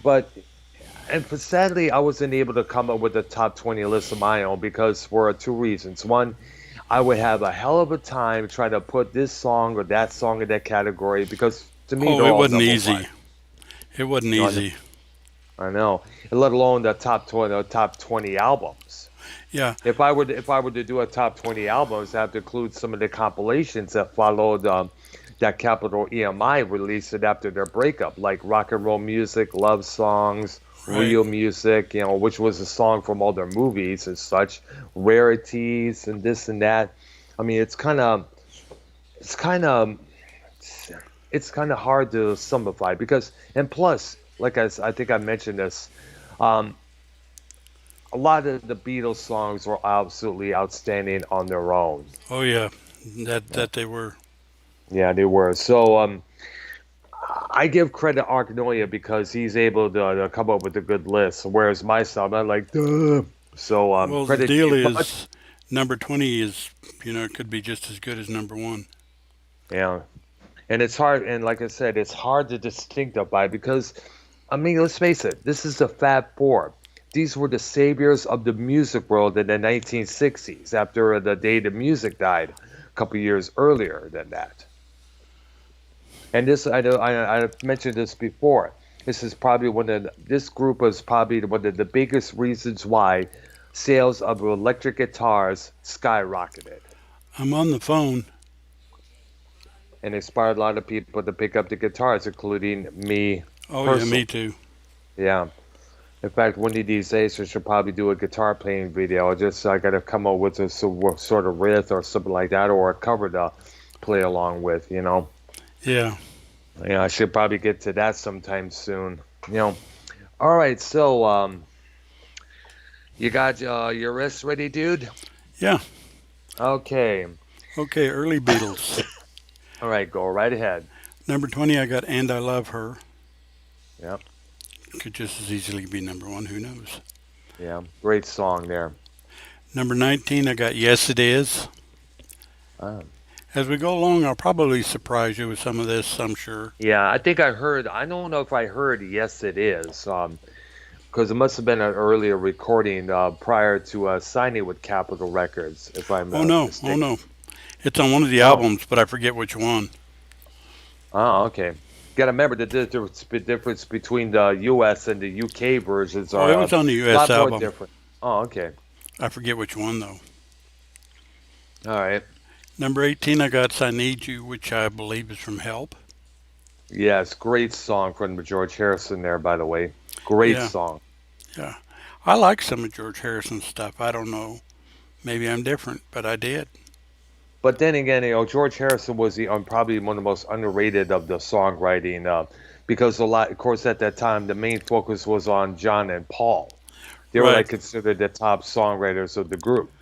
but sadly, I wasn't able to come up with a top 20 list of my own because for two reasons. One, I would have a hell of a time trying to put this song or that song in that category because to me they're Oh, it all wasn't number one. easy. It wasn't You know, easy. I know, let alone the top 20 albums. Yeah. If I were to do a top 20 albums, I have to include some of the compilations that followed that Capital EMI released it after their breakup, like rock and roll music, love songs, Right. real music, which was a song from all their movies and such, rarities and this and that. I mean, it's kind of, it's kind of hard to simplify because, and plus, I think I mentioned this, um, a lot of the Beatles songs were absolutely outstanding on their own. Oh yeah. That Yeah, that they were. yeah, they were. So I give credit to Arknolia because he's able to come up with a good list, whereas myself, I'm like, duh. So Well, the credit to deal you, but is number 20 is, it could be just as good as number 1. yeah, and it's hard. And like I said, it's hard to distinctify because I mean, let's face it, this is the Fab Four. These were the saviors of the music world in the 1960s after the day the music died a couple years earlier than that. And this, I know, I've mentioned this before. This group was probably one of the biggest reasons why sales of electric guitars skyrocketed I'm on the phone. and inspired a lot of people to pick up the guitars, including me Oh yeah, personally. me too. Yeah. In fact, one of these days, I should probably do a guitar playing video. I got to come up with a sort of riff or something like that, or a cover to play along with. Yeah. Yeah, I should probably get to that sometime soon. You know. All right, so you got your wrist ready, dude? Yeah. Okay. Okay, early Beatles. All right, go right ahead. Number 20 I got And I Love Her. Yep. Could just as easily be number 1, who knows. Yeah. Great song there. Number 19 I got Yes It Is. Um, As we go along, I'll probably surprise you with some of this, I'm sure. yeah, I think I heard. I don't know if I heard. Yes, it is. Because it must have been an earlier recording prior to signing with Capitol Records, if I'm Oh not no, oh mistaken. no. It's on one of the Oh, albums, but I forget which one. oh, okay. Got to remember the difference between the U.S. and the U.K. versions Oh, are it a was on the US lot more album. different. Oh, okay. I forget which one though. All right. Number 18 I got I Need You, which I believe is from Help. Yes, great song from George Harrison there, by the way. Great Yeah, song. yeah. I like some of George Harrison's stuff. I don't know. Maybe I'm different, but I did. But then again, George Harrison was probably one of the most underrated of the songwriting because of course, at that time, the main focus was on John and Paul. They were Right. like considered the top songwriters of the group.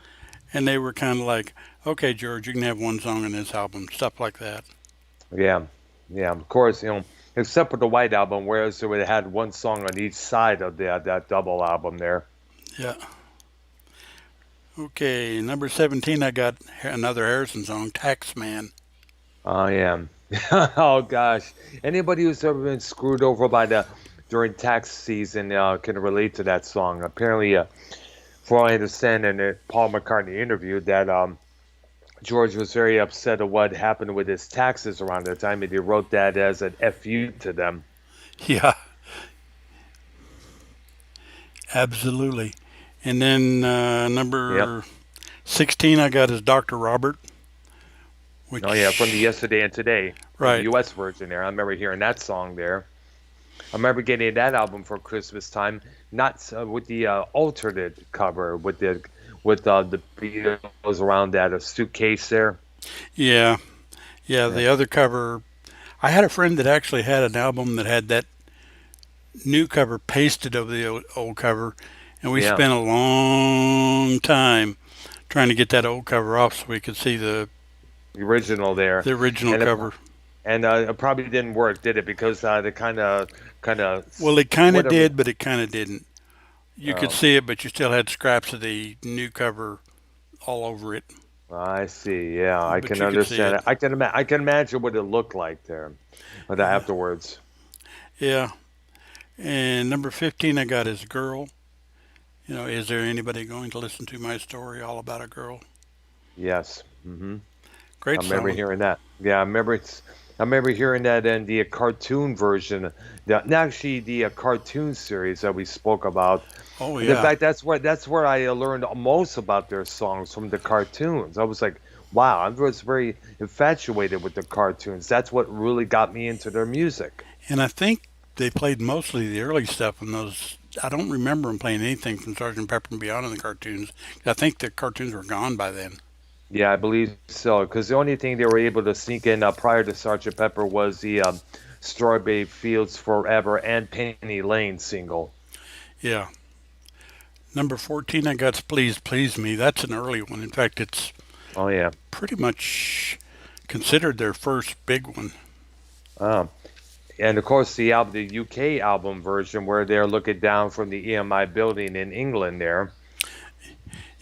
And they were kind of like, okay, George, you can have one song on this album, stuff like that. Yeah, yeah. Of course, except for the White Album, whereas they would have had one song on each side of that double album there. Yeah. Okay, number 17, I got another Harrison song, Taxman. Oh yeah. Oh gosh. Anybody who's ever been screwed over by the during tax season can relate to that song. Apparently, for all I understand, in a Paul McCartney interview, that George was very upset at what happened with his taxes around the time, and he wrote that as an FU to them. Yeah, absolutely. And then Yep. number 16, I got is Dr. Robert, Oh yeah, from the which, Yesterday and Today, from the right. U.S. version there. I remember hearing that song there. I remember getting that album for Christmas time, not with the alternate cover with the Beatles around that a suitcase there. Yeah, yeah, Yeah. the other cover. I had a friend that actually had an album that had that new cover pasted over the old cover, and we Yeah, spent a long time trying to get that old cover off so we could see the original there, the original and it, cover. it probably didn't work, did it? Because the kind of Well, it kind of whatever. did, but it kind of didn't. You could Oh, see it, but you still had scraps of the new cover all over it, I see. Yeah, I but can you could see understand it. it. I can imagine what it looked like there, but Yeah, afterwards. yeah. And number 15, I got is Girl. Is there anybody going to listen to my story all about a girl? Yes. I Great remember song. hearing that. Yeah, I remember hearing that in the cartoon version, not actually the cartoon series that we spoke about. Oh, And in yeah. fact, that's where I learned most about their songs from the cartoons. I was like, wow, I was very infatuated with the cartoons. That's what really got me into their music. And I think they played mostly the early stuff in those. I don't remember them playing anything from Sergeant Pepper and Beyond in the cartoons. I think the cartoons were gone by then. Yeah, I believe so. Because the only thing they were able to sneak in prior to Sergeant Pepper was the Strawberry Fields Forever and Penny Lane single. Yeah. Number 14, I got Please Please Me. That's an early one. In fact, it's Oh yeah. pretty much considered their first big one. Um, and of course, the UK album version where they're looking down from the EMI building in England there.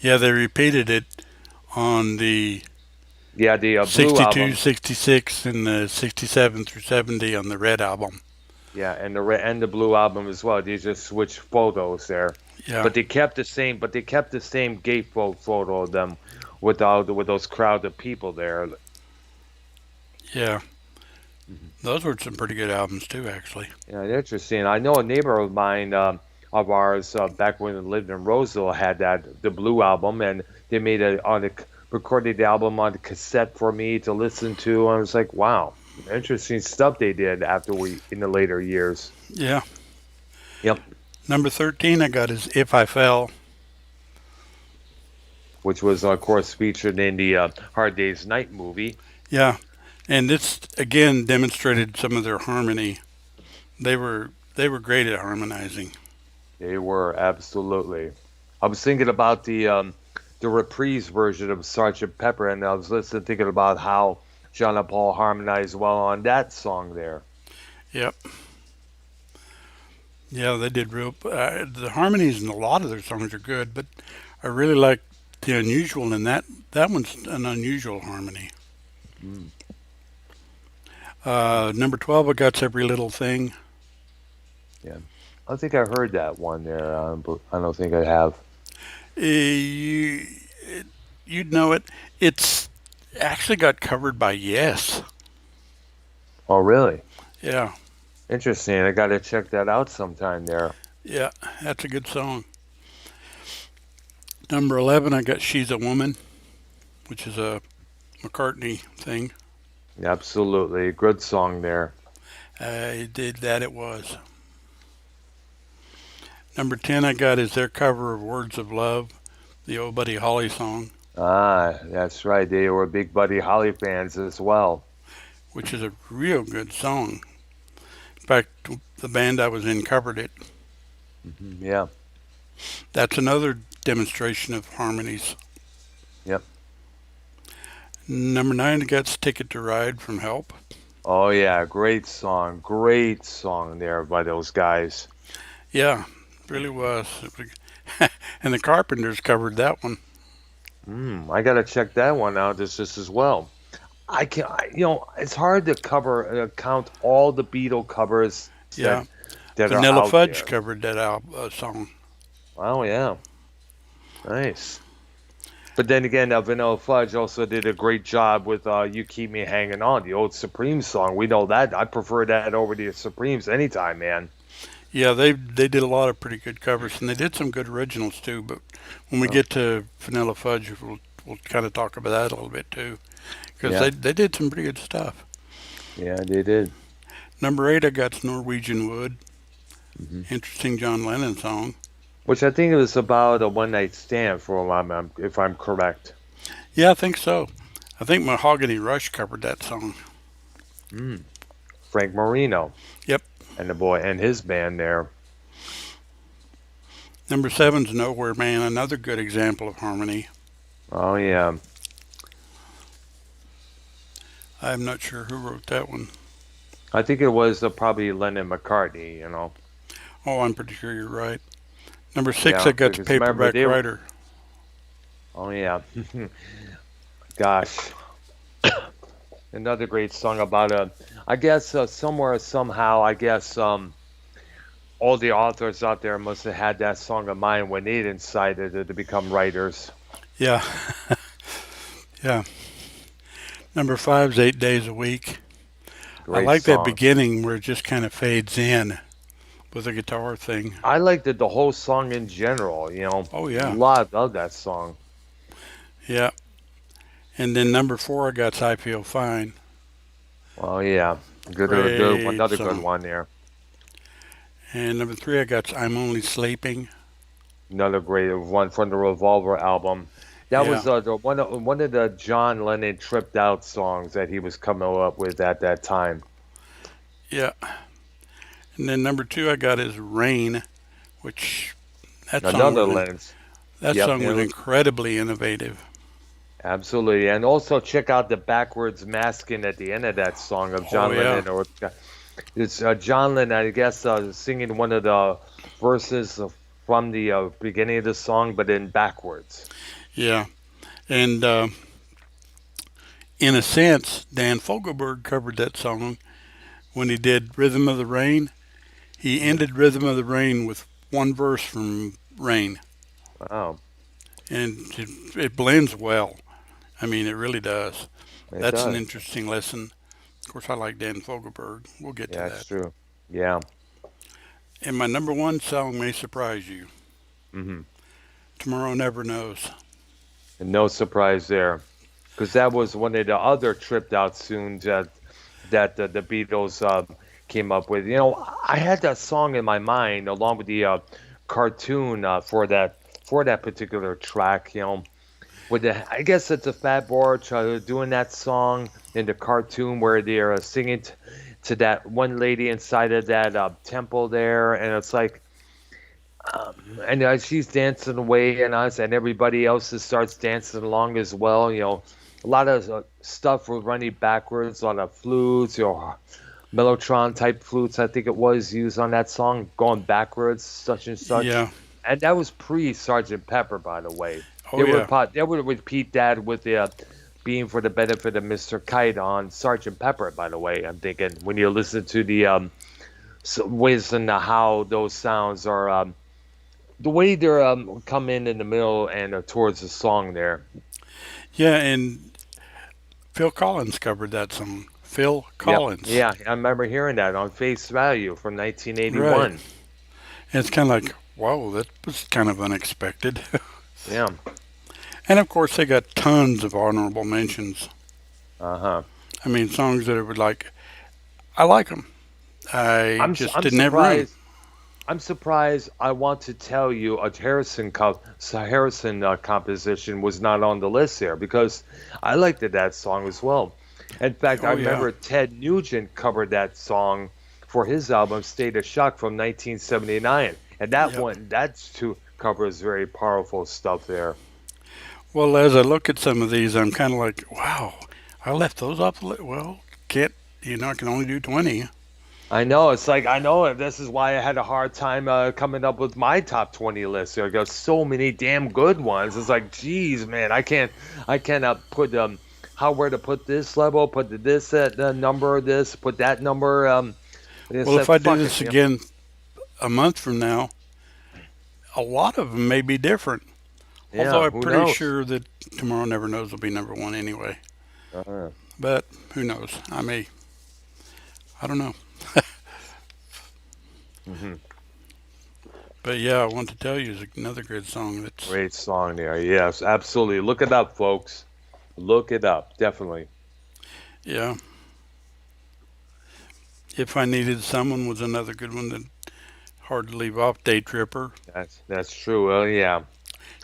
Yeah, they repeated it on the Yeah, the Blue 62, album. 66, and the 67 through 70 on the Red album. Yeah, and the Blue album as well. They just switched photos there, Yeah, but they kept the same. But they kept the same gatefold photo of them with those crowd of people there. yeah. Mhm. Those were some pretty good albums too, actually. Yeah, interesting. I know a neighbor of mine, of ours, back when we lived in Roseville, had the Blue album, and they made recorded the album on cassette for me to listen to. I was like, wow, interesting stuff they did after we in the later years. Yeah. Yep, Number 13 I got is If I Fell. which was of course featured in the Hard Day's Night movie. Yeah. And this again demonstrated some of their harmony. They were great at harmonizing. They were absolutely. I was thinking about the reprise version of Sergeant Pepper, and I was listening, thinking about how John and Paul harmonized well on that song there. Yep. Yeah, they did real. The harmonies in a lot of their songs are good, but I really like the unusual in that. That one's an unusual harmony. Mm, Number 12, I got Every Little Thing. yeah, I think I heard that one there, but I don't think I have. You, you'd know it. It's actually got covered by Yes. Oh, really? Yeah, Interesting. I got to check that out sometime there. yeah, that's a good song. Number 11, I got She's a Woman, which is a McCartney thing. Absolutely, good song there. I did that, it was. Number 10, I got is their cover of Words of Love, the old Buddy Holly song, Ah, that's right. They were big Buddy Holly fans as well. which is a real good song. In fact, the band I was in covered it. Yeah. That's another demonstration of harmonies. Yep. Number 9, I got Ticket to Ride from Help. Oh yeah, great song. Great song there by those guys. Yeah, really was. And the Carpenters covered that one. I gotta check that one out just as well. It's hard to count all the Beatle covers Yeah, that are Vanilla out Fudge there. covered that song. Oh yeah, nice. But then again, Vanilla Fudge also did a great job with "You Keep Me Hanging On," the old Supreme song. We know that. I prefer that over the Supremes anytime, man. Yeah, they did a lot of pretty good covers, and they did some good originals too. But when we Oh, get to Vanilla Fudge, we'll kind of talk about that a little bit too, because yeah, they did some pretty good stuff. yeah, they did. Number 8, I got Norwegian Wood. hmm Interesting John Lennon song. Which I think it was about a one night stand for if I'm correct. Yeah, I think so. I think Mahogany Rush covered that song. Mm. Frank Marino Yep. and the boy and his band there. Number 7's Nowhere Man, another good example of harmony. Oh yeah. I'm not sure who wrote that one. I think it was probably Lennon McCartney, Oh, I'm pretty sure you're right. Number 6, I Yeah, got because remember Paperback Writer. oh yeah. Gosh, another great song about I guess somewhere somehow I guess All the authors out there must have had that song of mine when they decided to become writers. Yeah, yeah. Number five's 8 days a week. I Great like that song. beginning where it just kind of fades in with a guitar thing. I liked the whole song in general. Oh yeah, Lot of that song. yeah. And then number four, I got I Feel Fine. Oh yeah, good, Great another good song. one there. And number three, I got I'm Only Sleeping. Another great one from the Revolver album. That Yeah, was one of the John Lennon tripped out songs that he was coming up with at that time. yeah. And then number two, I got is Rain, which that song Another was Lens. that Yep, song was incredibly innovative. absolutely. And also check out the backwards masking at the end of that song of Oh John yeah, Lennon. Or it's John Lennon, I guess, singing one of the verses from the beginning of the song, but in backwards. yeah. And in a sense, Dan Fogelberg covered that song when he did Rhythm of the Rain. He Mhm. ended Rhythm of the Rain with one verse from Rain, Wow, and it blends well. I mean, it really does. it That's an does. interesting lesson. Of course, I like Dan Fogelberg. We'll get to Yeah, it's that. true. Yeah. And my number one song may surprise you. Hmm. Tomorrow Never Knows. And no surprise there, because that was one of the other tripped out tunes that the Beatles came up with. I had that song in my mind along with the cartoon for that particular track. With I guess it's a Fat Boy doing that song in the cartoon where they're singing to that one lady inside of that temple there, and it's like. And she's dancing away, and us and everybody else starts dancing along as well. A lot of stuff was running backwards, a lot of flutes, Mellotron type flutes, I think it was used on that song, going backwards, such and such. Yeah. And that was pre Sergeant Pepper, by the way. Oh yeah. They would repeat that with the being for the benefit of Mr. Kite on Sergeant Pepper, by the way. I'm thinking when you listen to the ways and how those sounds are. The way they're come in the middle and towards the song there. Yeah, and Phil Collins covered that song. Phil Yep. Collins. Yeah, I remember hearing that on Face Value from Right. 1981. And it's kind of like, wow, that was kind of unexpected. Yeah. And of course, they got tons of honorable mentions. Uh-huh. I mean, songs that I would like. I like them. I just I'm didn't have room. surprised. I'm surprised. I want to tell you a Harrison composition was not on the list there because I liked that song as well. In fact, I Oh yeah, remember Ted Nugent covered that song for his album State of Shock from 1979, and yeah. that's two covers very powerful stuff there. Well, as I look at some of these, I'm kind of like, wow, I left those off the list. Well, can't I can only do 20. I know it's like I know this is why I had a hard time coming up with my top 20 list. There got so many damn good ones. It's like, geez, man, I cannot put how where to put this level, put this at the number, this, put that number. They Well, said, if I do fuck this it. again a month from now, a lot of them may be different. Although Yeah, I'm who pretty knows? sure that Tomorrow Never Knows will be number one anyway. Uh, But who knows? I don't know. hmm. But yeah, I want to tell you is another good song that's, Great song there. Yes, absolutely. Look it up, folks. Look it up, definitely. yeah. If I Needed Someone was another good one that hard to leave off. Day Tripper. That's true. Well, yeah.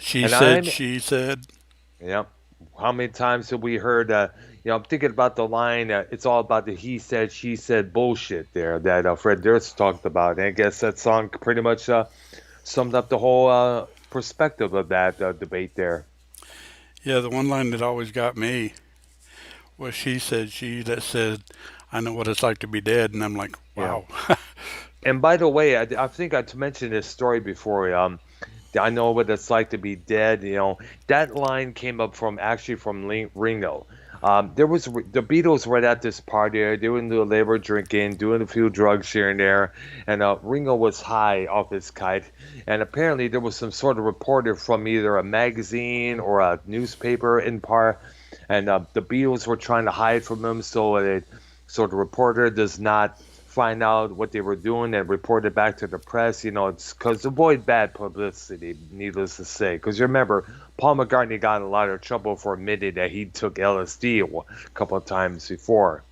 She And said, I'm she said. Yeah. How many times have we heard, I'm thinking about the line, it's all about the he said, she said bullshit there that Fred Durst talked about. And I guess that song pretty much summed up the whole perspective of that debate there. Yeah, the one line that always got me was she said, she that said, I know what it's like to be dead. And I'm like, Yeah. wow. And by the way, I think I mentioned this story before. I know what it's like to be dead. That line came up from actually from Ringo. The Beatles were at this party, doing the labor drinking, doing a few drugs here and there, and Ringo was high off his kite, and apparently there was some sort of reporter from either a magazine or a newspaper in part, and the Beatles were trying to hide from him, so the reporter does not find out what they were doing and report it back to the press. It's because avoid bad publicity, needless to say. Because you remember, Paul McCartney got in a lot of trouble for admitting that he took LSD a couple of times before.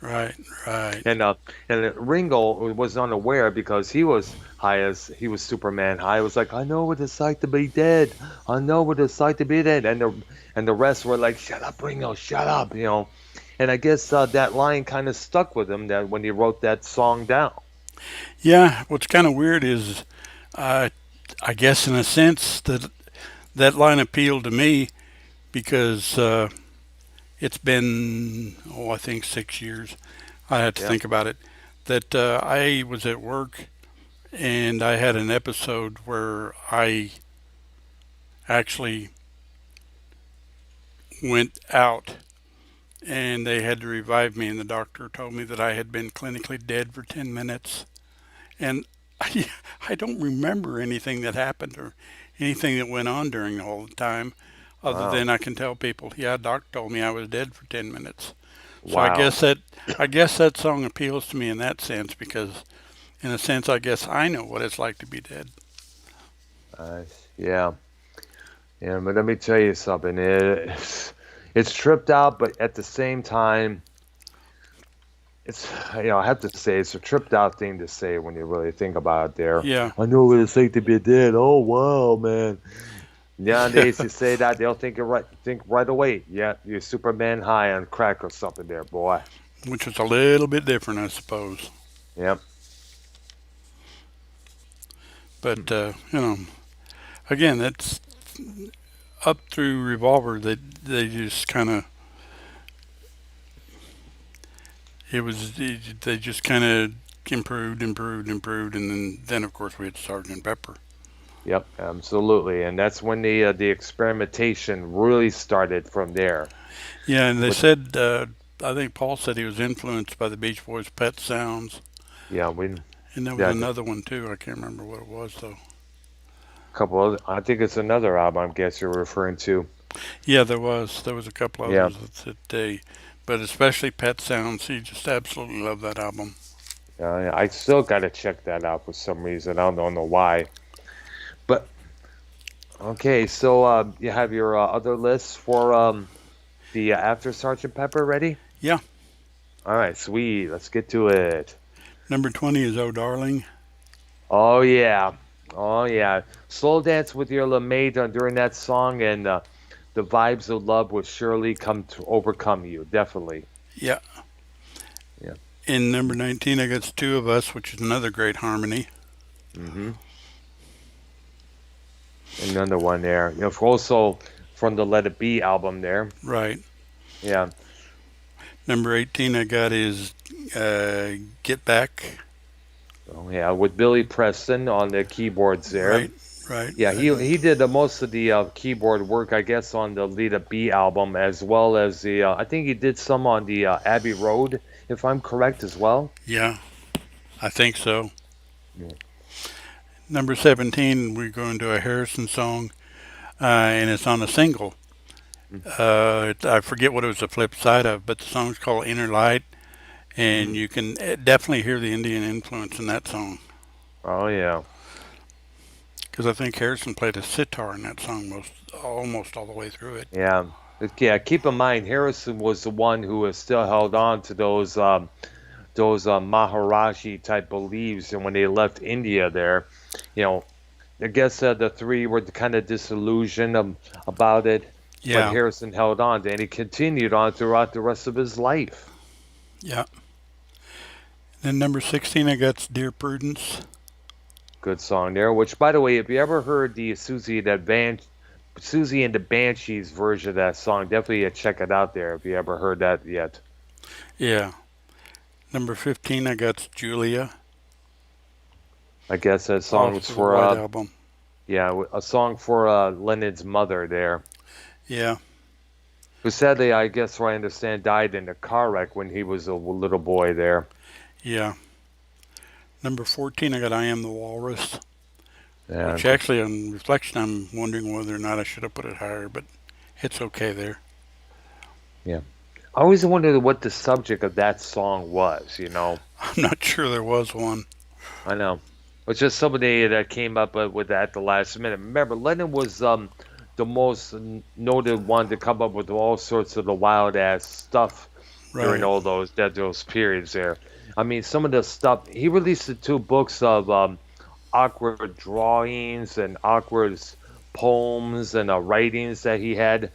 Right, right. And Ringo was unaware because he was high as he was Superman high. He was like, I know what it's like to be dead. I know what it's like to be dead. And the rest were like, shut up, Ringo, shut up. And I guess that line kind of stuck with him that when he wrote that song down. Yeah, what's kind of weird is, uh, I guess in a sense that that line appealed to me because it's been, I think 6 years. I had to Yeah. think about it. That I was at work and I had an episode where I actually went out and they had to revive me, and the doctor told me that I had been clinically dead for 10 minutes. And I don't remember anything that happened or anything that went on during the whole time, other Wow. than I can tell people, yeah, doc told me I was dead for 10 minutes. So Wow. I guess that song appeals to me in that sense because, in a sense, I guess I know what it's like to be dead. Yeah. Yeah. But let me tell you something. It's tripped out, but at the same time, I have to say, it's a tripped out thing to say when you really think about it there. Yeah, I know what it's like to be dead. Oh, wow, man. Nowadays, you say that, they'll think right away. Yeah, you're Superman high on crack or something there, boy. which is a little bit different, I suppose. Yep. But again, that's up through Revolver. They just kind of they just kind of improved, and then of course we had Sergeant Pepper. Yep, absolutely. And that's when the experimentation really started from there. Yeah, and they With said I think Paul said he was influenced by the Beach Boys' Pet Sounds, yeah, we and there was that another one too. I can't remember what it was though. couple of I think it's another album I guess you're referring to. Yeah, there was a couple Yeah. others that they, but especially Pet Sounds. He just absolutely loved that album. I still got to check that out for some reason. I don't know why. But okay, so you have your other lists for the after Sergeant Pepper ready? Yeah, All right, sweet. Let's get to it. number 20 is Oh Darling. Oh yeah. Oh yeah. Slow dance with your LeMay during that song and the vibes of love will surely come to overcome you. Definitely. Yeah. Yeah. In number 19, I got Two of Us, which is another great harmony. Mm-hmm. Another one there. Also from the Let It Be album there. Right. Yeah. Number 18, I got is Get Back. Oh yeah, with Billy Preston on the keyboards there. Right. Right. Yeah, he did most of the keyboard work, I guess, on the Let It Be album, as well as the I think he did some on the Abbey Road, if I'm correct, as well. Yeah, I think so. Yeah. Number 17, we're going to a Harrison song, and it's on a single. I forget what it was the flip side of, but the song's called Inner Light, and Mm. you can definitely hear the Indian influence in that song. Oh yeah. Because I think Harrison played a sitar in that song almost all the way through it. Yeah. Yeah, keep in mind Harrison was the one who has still held on to those Maharaji type beliefs, and when they left India, there, you know, I guess the three were kind of disillusioned about it, but Yeah, Harrison held on to, and he continued on throughout the rest of his life. yeah. Then number 16, I got Dear Prudence. Good song there. Which, by the way, if you ever heard the Susie and the Banshees version of that song, definitely check it out there if you ever heard that yet. Yeah. Number 15, I got Julia I guess that song off was the for White Album. yeah, a song for Leonard's mother there. Yeah. Who sadly, I guess, what I understand, died in a car wreck when he was a little boy there. Yeah. Number 14, I got I Am the Walrus, Yeah, which actually, on reflection, I'm wondering whether or not I should have put it higher, but it's okay there. yeah. I always wondered what the subject of that song was. I'm not sure there was one. I know. It's just somebody that came up with that at the last minute. Remember, Lennon was the most noted one to come up with all sorts of the wild ass stuff during Right. all those periods there. I mean, some of the stuff he released the two books of awkward drawings and awkward poems and writings that he had.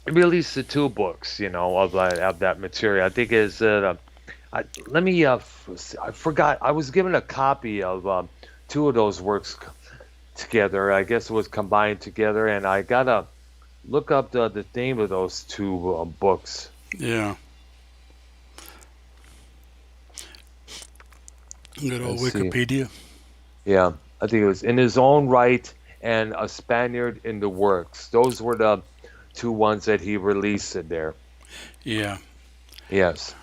He released the two books, of that material. I think is let me I forgot I was given a copy of two of those works together. I guess it was combined together, and I gotta look up the name of those two books. Yeah. Good old Let's see. Wikipedia. Yeah, I think it was In His Own Right and A Spaniard in the Works. Those were the two ones that he released in there. Yeah. Yes.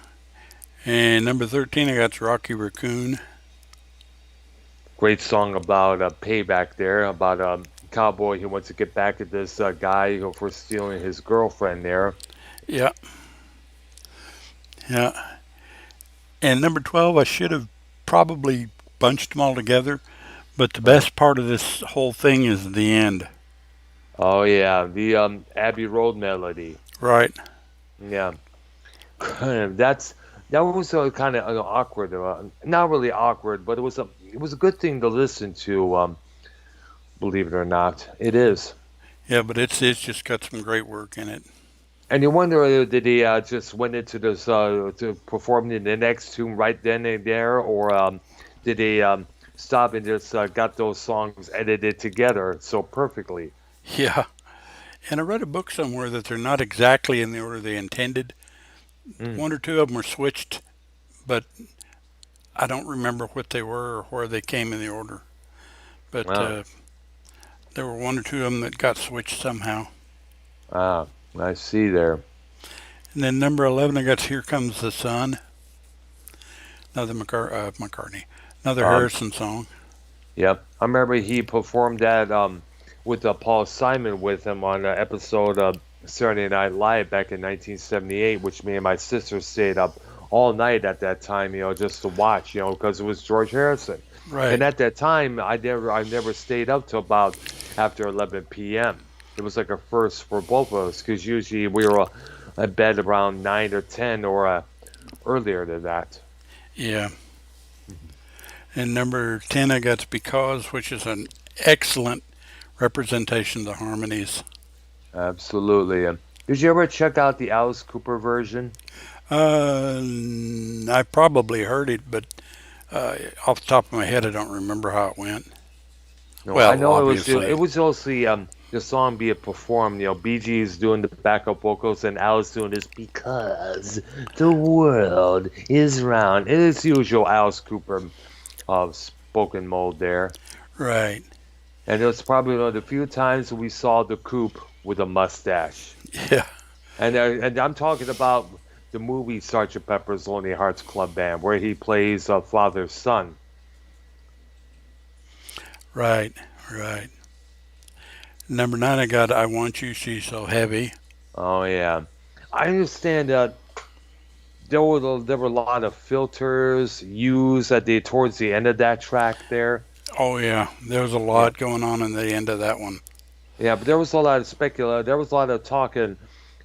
And number 13, I got Rocky Raccoon. Great song about payback there, about a cowboy who wants to get back at this guy for stealing his girlfriend there. Yeah. Yeah. And number 12, I should have probably bunched them all together, but the Uh-huh. best part of this whole thing is the end. Oh yeah, the Abbey Road melody. Right. Yeah, that was kind of awkward. Not really awkward, but it was a good thing to listen to. Believe it or not, it is. Yeah, but it's just got some great work in it. And you wonder, did he just went into this to perform in the next tune right then and there, or did he stop and just got those songs edited together so perfectly? Yeah. And I read a book somewhere that they're not exactly in the order they intended. Mm. One or two of them were switched, but I don't remember what they were or where they came in the order. But Wow. there were one or two of them that got switched somehow. Ah, I see there. And then number 11, I got Here Comes the Sun, another McCartney, another Um, Harrison song. Yep. I remember he performed that with Paul Simon with him on an episode of Saturday Night Live back in 1978, which me and my sister stayed up all night at that time, just to watch, because it was George Harrison. And Right. at that time, I never stayed up till about after 11 p.m. It was like a first for both of us because usually we were at bed around 9 or 10 or earlier than that. Yeah. And number 10, I got Because, which is an excellent representation of the harmonies. Absolutely. Did you ever check out the Alice Cooper version? Uh, I probably heard it, but off the top of my head, I don't remember how it went. No, I Well, know it obviously. was also the song being performed. Bee Gees doing the backup vocals and Alice doing this because the world is round. It is usual Alice Cooper spoken mode there, Right. and it was probably one of the few times we saw the Coop with a mustache. Yeah. And I'm talking about the movie Sergeant Pepper's Lonely Hearts Club Band, where he plays father's son. Right. Right. Number 9, I got I Want You, She's So Heavy. Oh yeah, I understand that there were a lot of filters used towards the end of that track there. Oh, yeah. There was a Yeah, lot going on in the end of that one. yeah, but there was a lot of There was a lot of talking.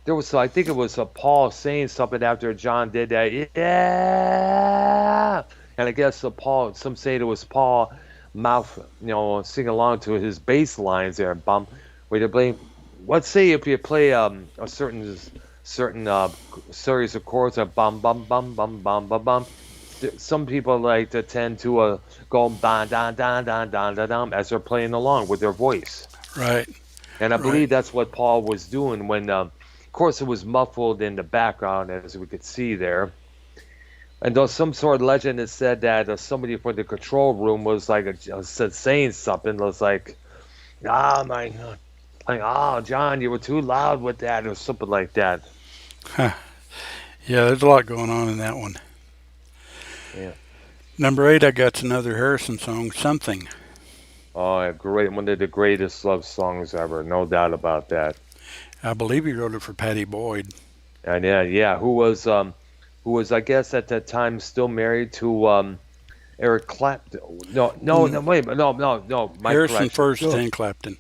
I think it was Paul saying something after John did that. Yeah, and I guess some say it was Paul mouth, sing along to his bass lines there, bum. Where they play. Let's say if you play a certain series of chords, bum bum bum bum bum bum bum. Some people like to tend to go da da da da da da da as they're playing along with their voice. Right. And I Right. believe that's what Paul was doing when, of course, it was muffled in the background, as we could see there. And though some sort of legend has said that somebody from the control room was like saying something, was like, "Ah, my, like, oh, John, you were too loud with that, or something like that. Huh. Yeah, there's a lot going on in that one. Yeah. Number 8, I got another Harrison song, Something. Oh, yeah, great. One of the greatest love songs ever. No doubt about that. I believe he wrote it for Patty Boyd. And yeah, yeah. Who was, I guess, at that time still married to Eric Clapton. No, no, no, Mm, wait, no, no, no. My Harrison correction. first, then Clapton,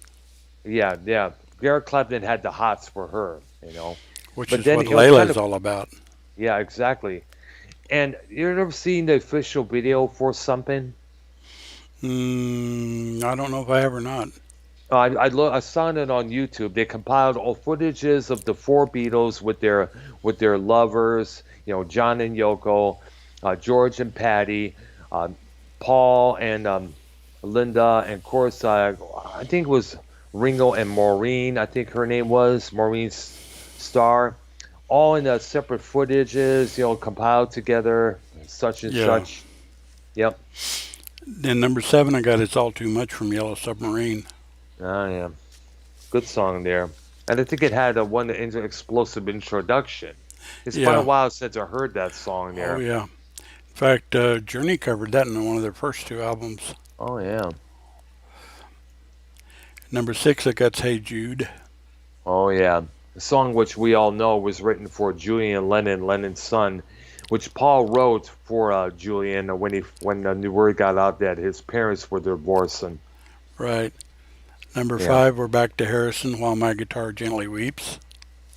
Yeah, yeah. Eric Clapton had the hots for her, you know. which But is then what it was Layla kind is of, all about. yeah, exactly. And you ever seen the official video for something? I don't know if I have or not. I saw it on YouTube. They compiled all footages of the four Beatles with their lovers, you know, John and Yoko, George and Patty, um, Paul and Linda, and of course, I think it was Ringo and Maureen. I think her name was Maureen Starr. All in separate footages, you know, compiled together, such and Yeah. such. Yep. Then number 7, I got It's All Too Much from Yellow Submarine. Oh yeah. Good song there. And I think it had a explosive introduction. It's been a Yeah. while since I heard that song Oh, there. yeah. In fact, Journey covered that in one of their first two albums. Oh yeah. Number 6, I got Hey Jude. Oh yeah. The song which we all know was written for Julian Lennon, Lennon's son, which Paul wrote for Julian when the new word got out that his parents were divorcing. Right. Number Yeah. 5, we're back to Harrison, While My Guitar Gently Weeps.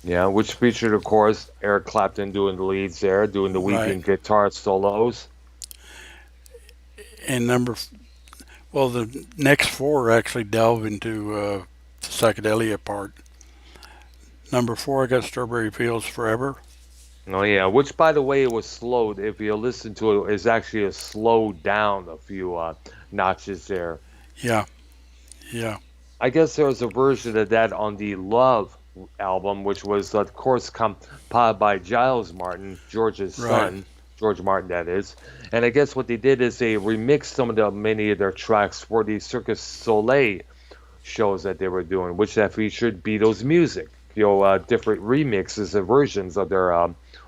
Yeah, which featured, of course, Eric Clapton doing the leads there, doing the Right. weeping guitar solos. And well, the next 4 actually delve into the psychedelia part. Number 4, I got Strawberry Fields Forever. Oh yeah, which by the way was slowed. If you listen to it, is actually a slowed down a few notches there. Yeah, yeah, I guess there was a version of that on the Love album, which was of course compiled by Giles Martin, George's right. son, George Martin that is. And I guess what they did is they remixed many of their tracks for the Circus Soleil shows that they were doing, which that featured Beatles music, you know, different remixes and versions of their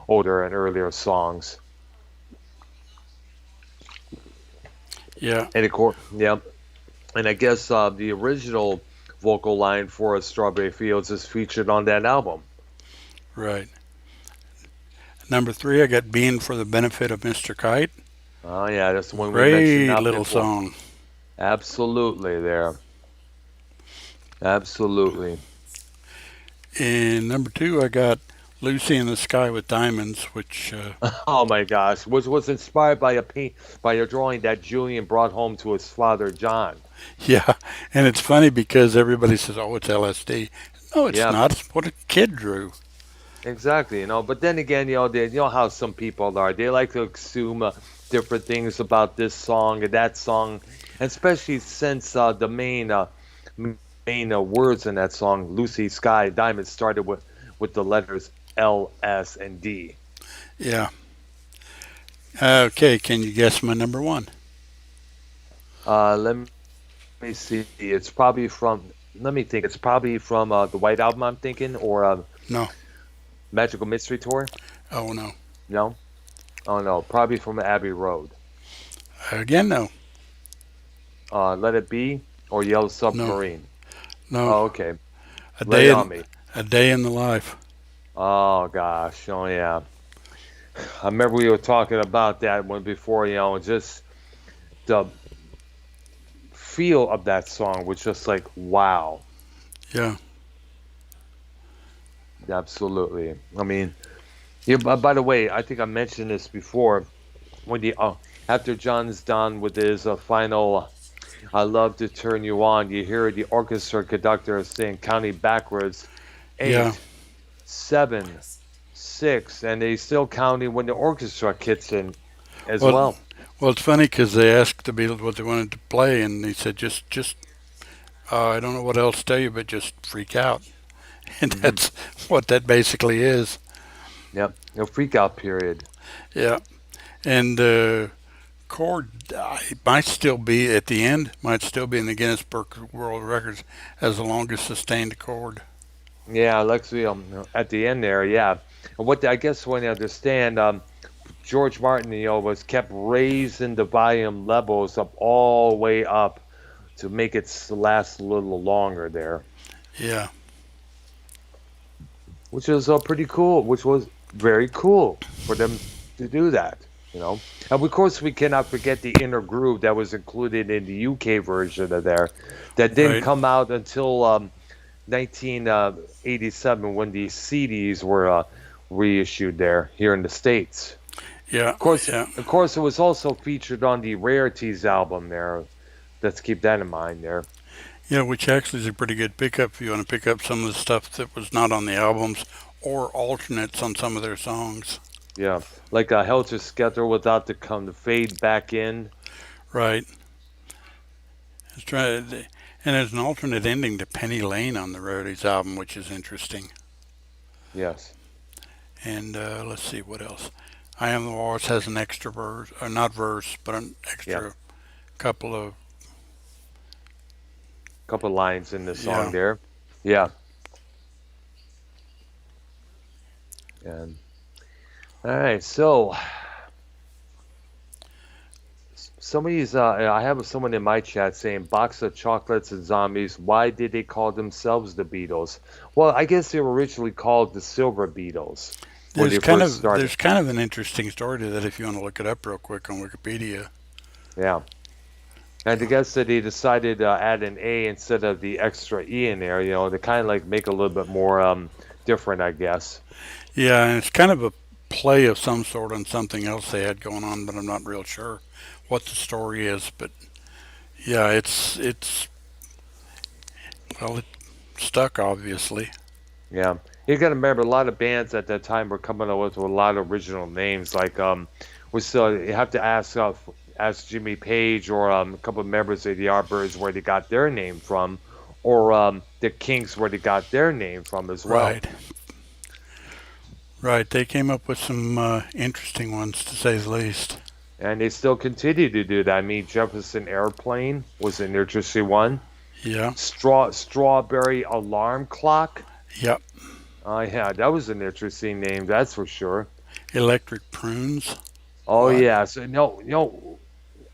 older and earlier songs. Yeah, And of course, yeah, and I guess the original vocal line for Strawberry Fields is featured on that album. right. Number 3, I got Being for the Benefit of Mr. Kite. Oh yeah, that's the one we mentioned Great now little before. song. Absolutely, there, absolutely. And number 2, I got Lucy in the Sky with Diamonds, which, Oh my gosh, which was inspired by by a drawing that Julian brought home to his father John. yeah. And it's funny because everybody says, oh, it's LSD. No, it's Yeah, not. It's what a kid drew. exactly. You know, but then again, you know how some people are. They like to assume different things about this song and that song, and especially since the main words in that song, "Lucy Sky Diamond," started with the letters L, S, and D. Yeah. Okay, can you guess my number 1? Let me see. It's probably from. Let me think. It's probably from the White Album. I'm thinking, or No. Magical Mystery Tour. Oh, no. No, oh no, probably from Abbey Road. Again, no. Let It Be or Yellow No. Submarine. No. Oh, okay. A Lay day it in on me. a day in the life. Oh gosh. Oh yeah. I remember we were talking about that one before. You know, just the feel of that song was just like wow. Yeah. Absolutely. I mean, yeah. By the way, I think I mentioned this before. When the after John's done with his final "I love to turn you on," you hear the orchestra conductor saying, counting backwards, Yeah. 8, 7, 6, and they still counting when the orchestra kicks in as Well, well. well, it's funny because they asked the Beatles what they wanted to play, and he said, just, I don't know what else to tell you, but just freak out. And Hmm. that's what that basically is. Yep. No freak out period. Yeah. And chord might still be at the end, might still be in the Guinness Book of World Records as the longest sustained chord. Yeah, Lexi, at the end there, yeah. And what I guess when you understand, George Martin, was kept raising the volume levels up all the way up to make it last a little longer there, Yeah, which was pretty cool, which was very cool for them to do that, you know. And of course, we cannot forget the inner groove that was included in the UK version of there that didn't right. come out until 1987 when the CDs were reissued there here in the States. Yeah, Course, yeah, of course, it was also featured on the Rarities album there. Let's keep that in mind there. yeah, which actually is a pretty good pickup if you want to pick up some of the stuff that was not on the albums or alternates on some of their songs. Yeah, like Helter Skelter without the come to fade back in. Right. It's trying, and there's an alternate ending to Penny Lane on the Rarities album, which is interesting. Yes, And let's see what else. I Am the Walrus has an extra verse, or not verse, but an yeah, extra couple of, couple lines in the song yeah. there. Yeah, and all right. So somebody's I have someone in my chat saying box of chocolates and zombies. Why did they call themselves the Beatles? Well, I guess they were originally called the Silver Beatles when they first started. There's kind of an interesting story to that if you want to look it up real quick on Wikipedia. Yeah. And I guess that they decided to add an A instead of the extra E in there, to kind of like make a little bit more different, I guess. Yeah, and it's kind of a play of some sort on something else they had going on, but I'm not real sure what the story is. But yeah, it's well, it stuck obviously. Yeah. You got to remember a lot of bands at that time were coming up with a lot of original names. Like, we still you have to ask Jimmy Page or a couple of members of the Yardbirds where they got their name from, or the Kinks where they got their name from as well. Right, right. They came up with some interesting ones to say the least. And they still continue to do that. I mean, Jefferson Airplane was an interesting one. Yeah, Strawberry Alarm Clock. yep. Yeah, that was an interesting name, that's for sure. Electric prunes. Oh What? yeah, so no,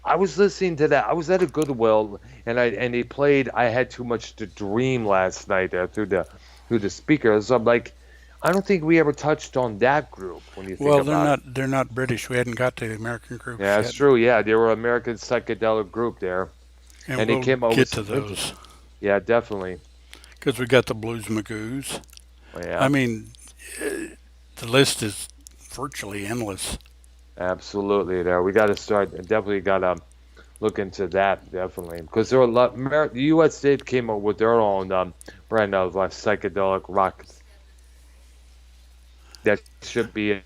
I was listening to that. I was at a Goodwill, and they played "I Had Too Much to Dream" last night through the speakers. I'm like, I don't think we ever touched on that group when you think Well, about it. they're not British. We hadn't got to the American groups Yeah, it's yet, true. Yeah, they were American psychedelic group there, and and they we'll came up with get to some those yeah, definitely. because we got the Blues Magoos. I Yeah, mean, the list is virtually endless. absolutely. There, we got to start. Definitely got to look into that definitely because there are a lot. The U.S. did came up with their own brand of psychedelic rock that should be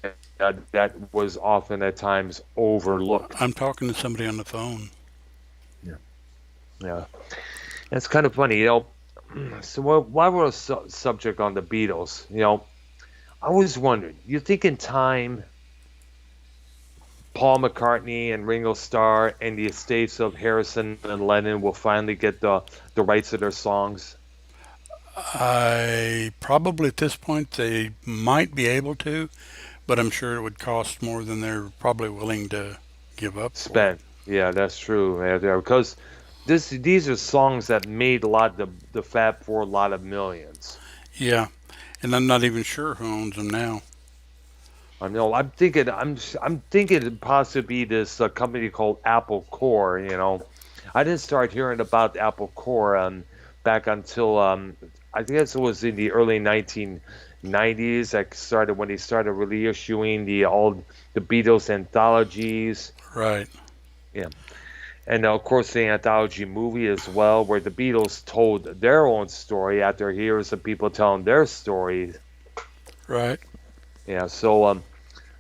that was often at times overlooked. I'm talking to somebody on the phone. Yeah, yeah, it's kind of funny, So while we're a subject on the Beatles, I was wondering, you think in time Paul McCartney and Ringo Starr and the estates of Harrison and Lennon will finally get the rights of their songs? I probably at this point they might be able to, but I'm sure it would cost more than they're probably willing to give up for. Spent. Yeah, that's true. Yeah, because these are songs that made a lot the Fab Four a lot of millions. Yeah, and I'm not even sure who owns them now. I know. I'm thinking it'd possibly be this company called Apple Core. I didn't start hearing about Apple Core back until I guess it was in the early 1990s. I started when they started really issuing the Beatles anthologies. Right, Yeah. And of course, the anthology movie as well, where the Beatles told their own story after hearing some people telling their story. right. Yeah, so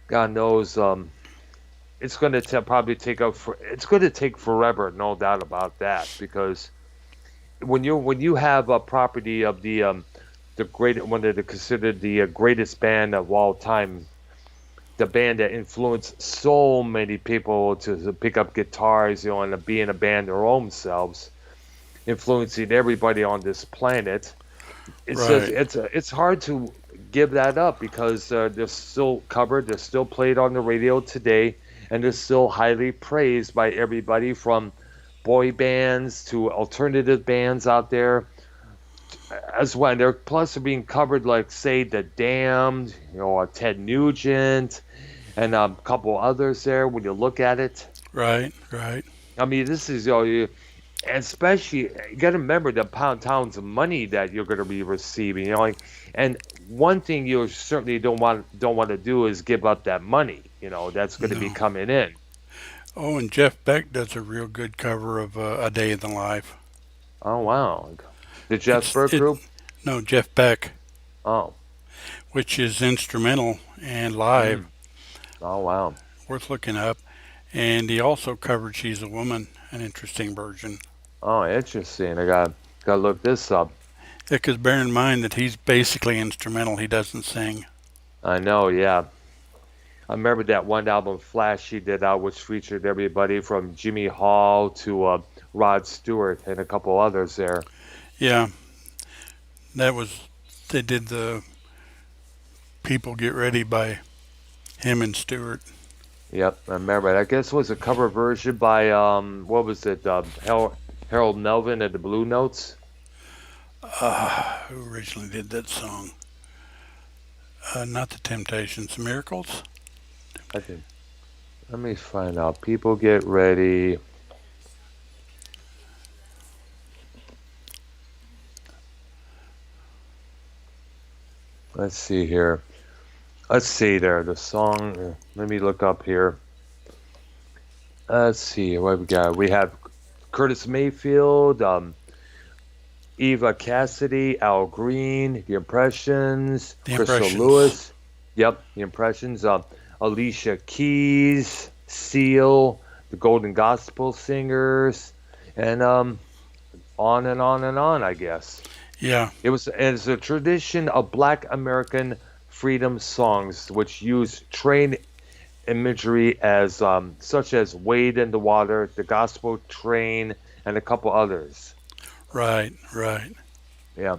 God knows, it's going to probably it's going to take forever, no doubt about that, because when you have a property of the great one of the considered the greatest band of all time, the band that influenced so many people to pick up guitars, and to be in a band their own selves, influencing everybody on this planet. It's just Right. it's hard to give that up because they're still covered, they're still played on the radio today, and they're still highly praised by everybody from boy bands to alternative bands out there as well. And they're plus are being covered like say the Damned, Ted Nugent, and a couple others there. When you look at it, Right. Right. I mean, this is and especially you got to remember the pound towns of money that you're going to be receiving. And one thing you certainly don't want to do is give up that money. That's going to be No. coming in. Oh, and Jeff Beck does a real good cover of A Day in the Life. Oh wow, the Jeff It's Burke it group. No, Jeff Beck, Oh, which is instrumental and live, mm. Oh wow. worth looking up. And he also covered She's a Woman, an interesting version. Oh, interesting. I got to look this up. Because bear in mind that he's basically instrumental. He doesn't sing. I know. Yeah, I remember that one album Flash she did out, which featured everybody from Jimmy Hall to Rod Stewart and a couple others there. Yeah, that was, they did the People Get Ready by him and Stewart. Yep, I remember it. I guess it was a cover version by what was it? Harold Melvin and the Blue Notes. Who originally did that song? Not the Temptations, Miracles. I think. Let me find out. People get ready. Let's see here. Let's see there. The song. Let me look up here. Let's see what we got. We have Curtis Mayfield, Eva Cassidy, Al Green, The Impressions, The Crystal Impressions. Lewis. Yep, The Impressions. Alicia Keys, Seal, the Golden Gospel Singers, and on and on and on. I guess Yeah, it's a tradition of Black American freedom songs which use train imagery as such as Wade in the Water, the Gospel Train, and a couple others. right, right. Yeah.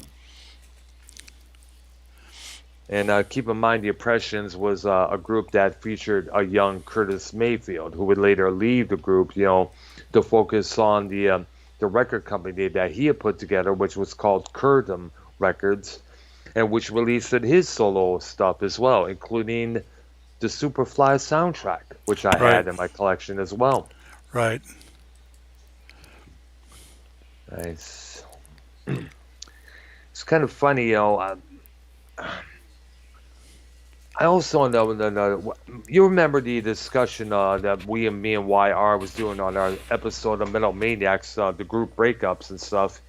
And keep in mind, the Impressions was a group that featured a young Curtis Mayfield, who would later leave the group, to focus on the record company that he had put together, which was called Curdom Records, and which released his solo stuff as well, including the Superfly soundtrack, which I Right, had in my collection as well. right. Nice. It's kind of funny, I also know you remember the discussion that me and YR was doing on our episode of Metal Maniacs, the group breakups and stuff.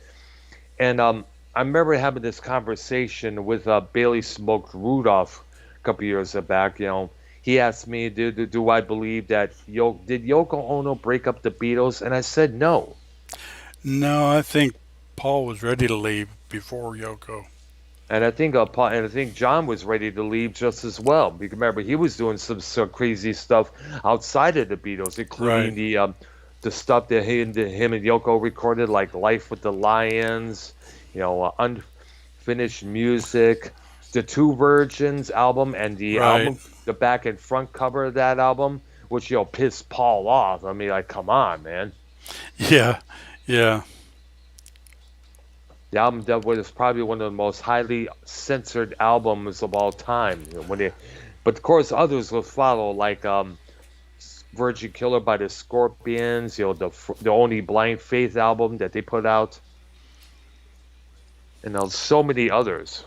And I remember having this conversation with Bailey Smoked Rudolph a couple years back. He asked me, do I believe that did Yoko Ono break up the Beatles? And I said no. No, I think Paul was ready to leave before Yoko. And I think John was ready to leave just as well. Because remember, he was doing some crazy stuff outside of the Beatles, including Right, the stuff that him and Yoko recorded, like "Life with the Lions," unfinished music, the Two Virgins album, and the right. album, the back and front cover of that album, which pissed Paul off. I mean, like, come on, man. Yeah, yeah, The album that was probably one of the most highly censored albums of all time. But of course, others will follow, like Virgin Killer by the Scorpions. The only Blind Faith album that they put out, and there's so many others.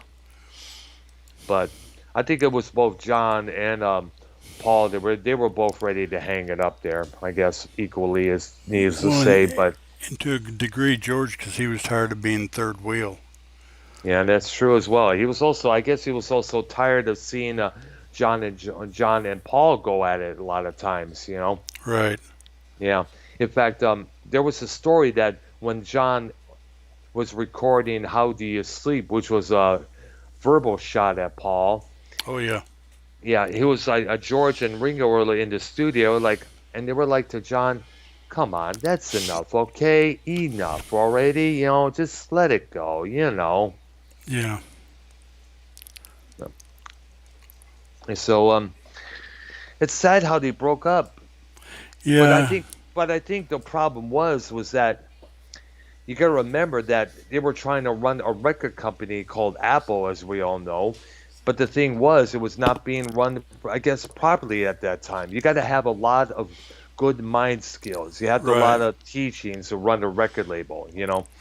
But I think it was both John and Paul. They were both ready to hang it up there. I guess equally, as needs to Well, say, but. and to a degree, George, because he was tired of being third wheel. Yeah, that's true as well. I guess he was also tired of seeing John and Paul go at it a lot of times. Right, Yeah. In fact, there was a story that when John was recording "How Do You Sleep," which was a verbal shot at Paul, oh yeah, Yeah, he was like George and Ringo were in the studio, like, and they were like to John, "Come on, that's enough, okay? Enough already, just let it go." Yeah. And so, it's sad how they broke up, but I Yeah. think, but I think the problem was that you got to remember that they were trying to run a record company called Apple, as we all know. But the thing was, it was not being run, I guess, properly at that time. You got to have a lot of good mind skills. You have a lot Right. of teachings to run a record label.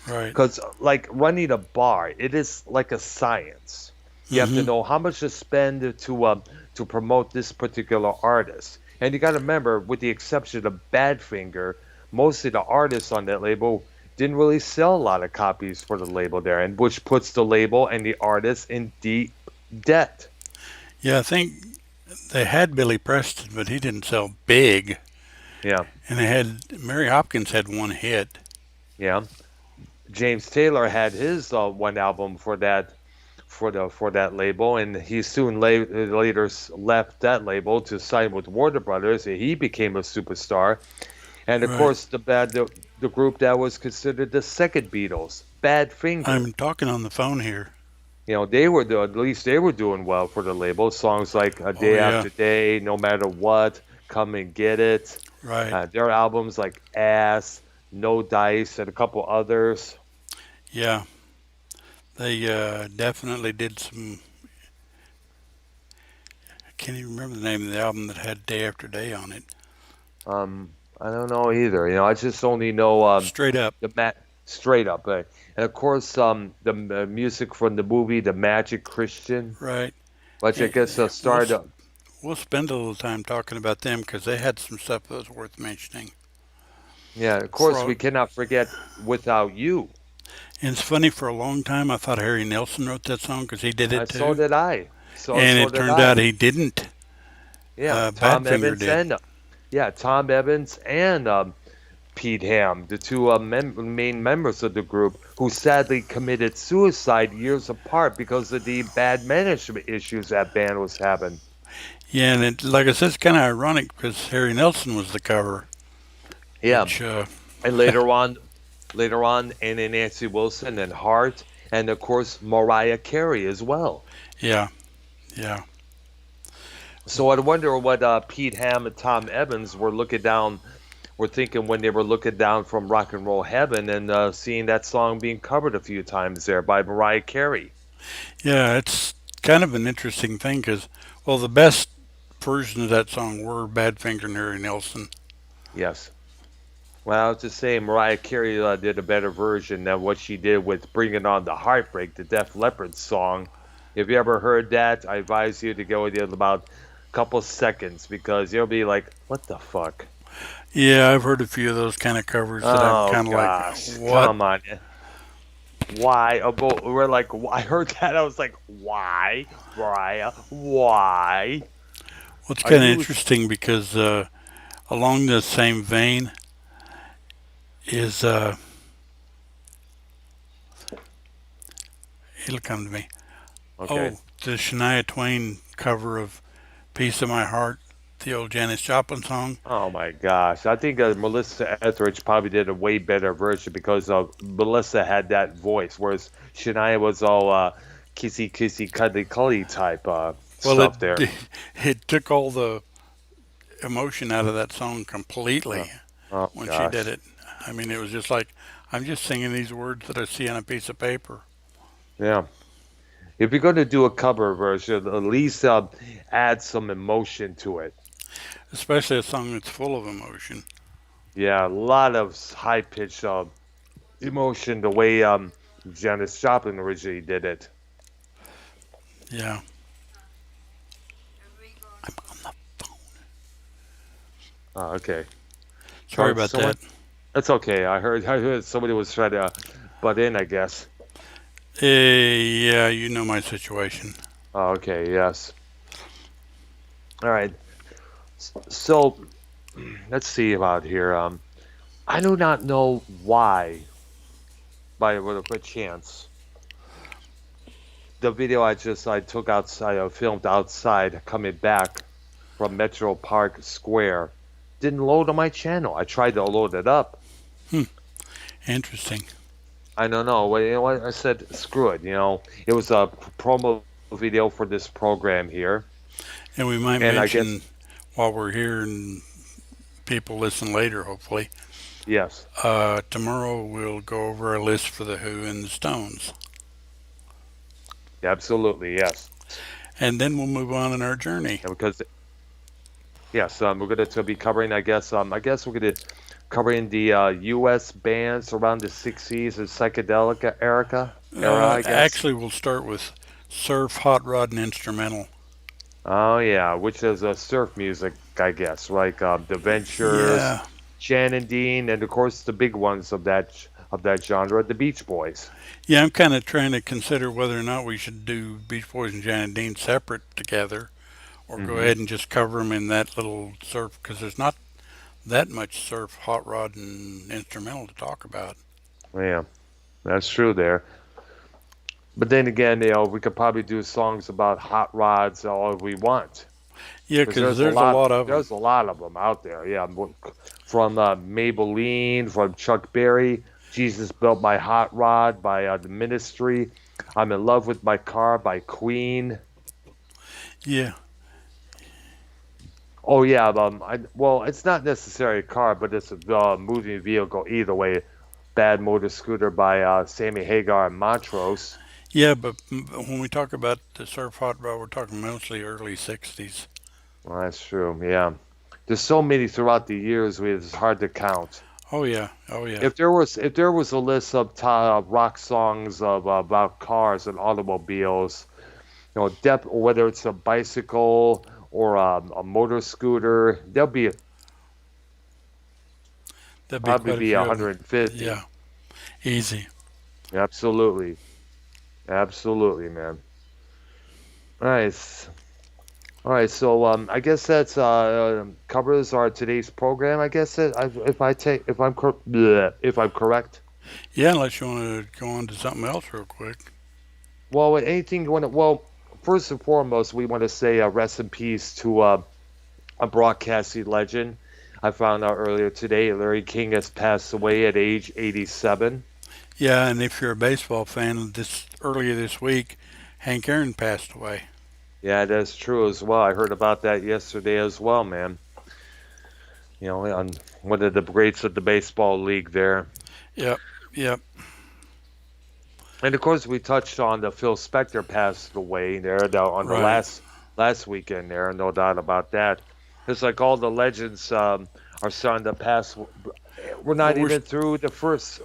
Right. Because, like, running a bar, it is like a science. You have to Mm-hmm. know how much to spend to promote this particular artist. And you got to remember, with the exception of Badfinger, most of the artists on that label didn't really sell a lot of copies for the label there, and which puts the label and the artist in deep debt. Yeah, I think they had Billy Preston, but he didn't sell big. Yeah, And they had Mary Hopkins had one hit. yeah. James Taylor had his one album for that label, and he soon later left that label to sign with Warner Brothers, and he became a superstar. And of Right. course, the group that was considered the second Beatles, Badfinger. I'm talking on the phone here. They were at least they were doing well for the label. Songs like A Oh Day yeah. After Day, No Matter What, Come and Get It. Right. Their albums like Ass, No Dice, and a couple others. Yeah. They definitely did some. I can't even remember the name of the album that had Day After Day on it. I don't know either. I just only know Straight up. the straight up. And of course, the music from the movie The Magic Christian, Right. which I Eh, guess We'll started. we'll spend a little time talking about them because they had some stuff that was worth mentioning. Yeah, of course, For we cannot forget Without You. and it's funny, for a long time I thought Harry Nelson wrote that song because he did it So too, did I. So and so it did turned I. out he didn't. Yeah, Tom Badfinger Evans did. and Tom Evans and Pete Ham, the two main members of the group, who sadly committed suicide years apart because of the bad management issues that band was having. Yeah, and like I said, it's kind of ironic because Harry Nelson was the cover, Yeah, which and later on, Anna Nancy Wilson and Hart, and of course Mariah Carey as well. yeah, yeah, So I wonder what Pete Ham and Tom Evans were thinking when they were looking down from Rock and Roll Heaven and seeing that song being covered a few times there by Mariah Carey. yeah. It's kind of an interesting thing because, well, the best versions of that song were Badfinger and Harry Nelson. Yes. Well, I was just saying, Mariah Carey did a better version than what she did with "Bringing On the Heartbreak," the Def Leppard song. If you ever heard that, I advise you to go with it in about a couple seconds because you'll be like, "What the fuck?" Yeah, I've heard a few of those kind of covers that I'm Oh kind of like, gosh, what? come on. Why? We're like, I heard that. I was like, why, Mariah? Why Well, it's are kind of you? interesting because along the same vein is it'll come to me. Okay. Oh, the Shania Twain cover of "Piece of My Heart," the old Janis Joplin song. Oh my gosh, I think Melissa Etheridge probably did a way better version because Melissa had that voice, whereas Shania was all kissy kissy cuddly cuddly type Well, stuff there. it took all the emotion out of that song Uh, completely oh when she did gosh, it. I mean, it was just like I'm just singing these words that I see on a piece of paper. yeah. If you're going to do a cover version, at least add some emotion to it. Especially a song that's full of emotion. Yeah, a lot of high pitched emotion the way Janis Joplin originally did it. Yeah. I'm on the phone. Oh, okay. Sorry about Someone. that. That's okay. I heard somebody was trying to butt in, I guess. Yeah, you know my situation. Oh, okay, yes. All right. So let's see about here. I do not know why, by a chance, the video I took outside, filmed outside coming back from Metro Park Square didn't load on my channel. I tried to load it up. Hmm. Interesting. I don't know. Well, you know what? I said, screw it. It was a promo video for this program here, And we might and I guess mention while we're here and people listen later, hopefully, yes, tomorrow we'll go over a list for the Who and the Stones. absolutely, yes, And then we'll move on in our journey. and because yes, we're going to be covering. I guess we're going to covering the U.S. bands around the '60s and psychedelic era. I guess. Actually, we'll start with surf, hot rod, and instrumental. Oh yeah, which is surf music, I guess, like the Ventures, Yeah, Jan and Dean, and of course the big ones of that genre, the Beach Boys. yeah. I'm kind of trying to consider whether or not we should do Beach Boys and Janet Dean separate together, or go Hmm. ahead and just cover them in that little surf because there's not that much surf, hot rod, and instrumental to talk about. Yeah, that's true there. But then again, we could probably do songs about hot rods all we want, Yeah, because because there's a lot of them. there's a lot of them out there. Yeah, from Maybelline, from Chuck Berry, Jesus Built My Hot Rod by the Ministry, I'm in Love with My Car by Queen. Yeah, Oh yeah, well, it's not necessarily a car, but it's a moving vehicle either way. Bad Motor Scooter by Sammy Hagar and Montrose. yeah, but when we talk about the surf hot rod, we're talking mostly early '60s. Well, that's true. Yeah, there's so many throughout the years, it's hard to count. Oh yeah, oh yeah, If there was a list of rock songs about cars and automobiles, whether it's a bicycle or a motor scooter, there'll that'd be probably quite a be few of them. 150. Yeah, easy. Absolutely. Absolutely, man. Nice. All right, so I guess that's covers our today's program. I guess if I'm correct. Yeah, unless you want to go on to something else real quick. Well, anything you want to? Well, first and foremost, we want to say rest in peace to a broadcasting legend. I found out earlier today Larry King has passed away at age 87. Yeah, and if you're a baseball fan, this earlier this week, Hank Aaron passed away. Yeah, that's true as well. I heard about that yesterday as well, man. On one of the greats of the baseball league there. Yep, yep, And of course, we touched on the Phil Spector passed away there on the right. last weekend there, no doubt about that. It's like all the legends are starting to pass. We're Well, not even through the first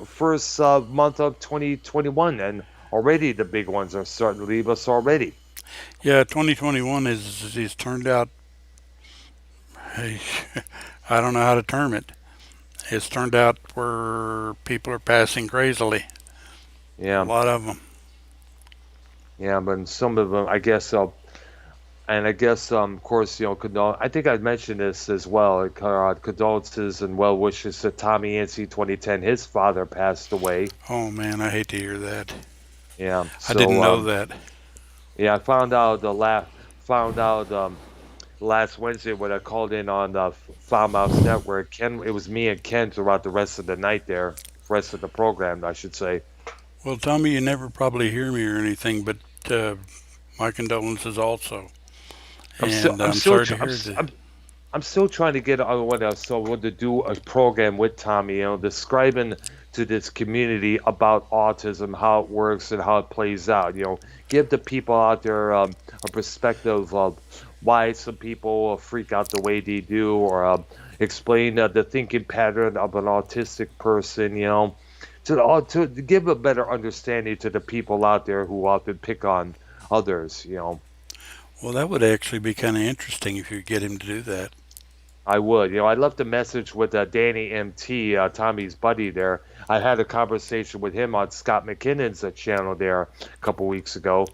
month of 2021, and already the big ones are starting to leave us already. yeah, 2021 is turned out. Hey, I don't know how to term it. It's turned out where people are passing crazily. A Yeah, lot of them. yeah, but some of them, I guess, and I guess, of course, I think I mentioned this as well. Condolences and well wishes to Tommy Yancey, 2010. His father passed away. Oh man, I hate to hear that. Yeah, I didn't so know that. yeah, I found out last Wednesday when I called in on the Farmhouse Network. Ken, it was me and Ken throughout the rest of the night there, rest of the program, I should say. Well, Tommy, you never probably hear me or anything, but uh, my condolences also. And I'm I'm still, sorry to hear that. I'm still trying to get on what else. So I want to do a program with Tommy, describing to this community about autism, how it works and how it plays out. Give the people out there a perspective of why some people freak out the way they do, or explain the thinking pattern of an autistic person. To give a better understanding to the people out there who often pick on others. Well, that would actually be kind of interesting if you could get him to do that. I would. I left a message with Danny MT, Tommy's buddy there. I had a conversation with him on Scott McKinnon's channel there a couple weeks ago.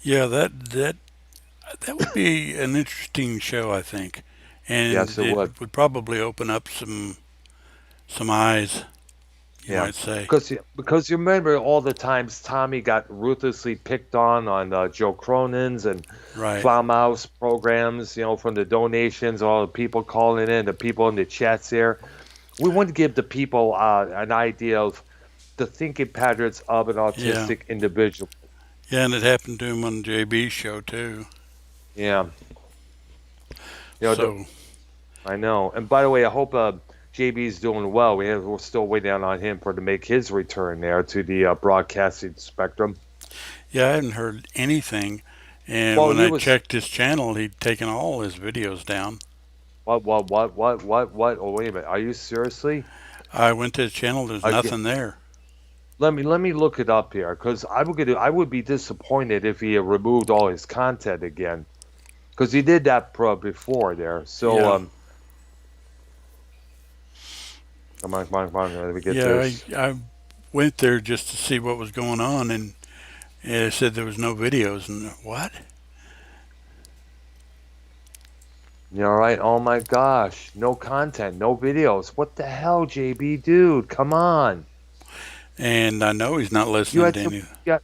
Yeah, that would be an interesting show, I think, Yes, and it would. it would probably open up some eyes. you Yeah, might say. because you remember all the times Tommy got ruthlessly picked on Joe Cronin's and Right. Flowmouse programs, from the donations, all the people calling in, the people in the chats there. We want to give the people an idea of the thinking patterns of an Yeah. autistic individual. Yeah, and it happened to him on JB's show too. Yeah, the So, I know. And by the way, I hope JB's doing well. We're still waiting on him to make his return there to the broadcasting spectrum. yeah, I hadn't heard anything. And Well, when he I was checked his channel, he'd taken all his videos down. what? Oh, wait a minute. Are you seriously? I went to his channel, there's Again, nothing there. let me look it up here because I would be disappointed if he had removed all his content again because he did that before there. So Yeah. come on. Let me get Yeah, this. I went there just to see what was going on, and it said there was no videos. And what? You all right? Oh my gosh, no content, no videos. What the hell, JB, dude? Come on. And I know he's not You listening had to some. any. Yeah,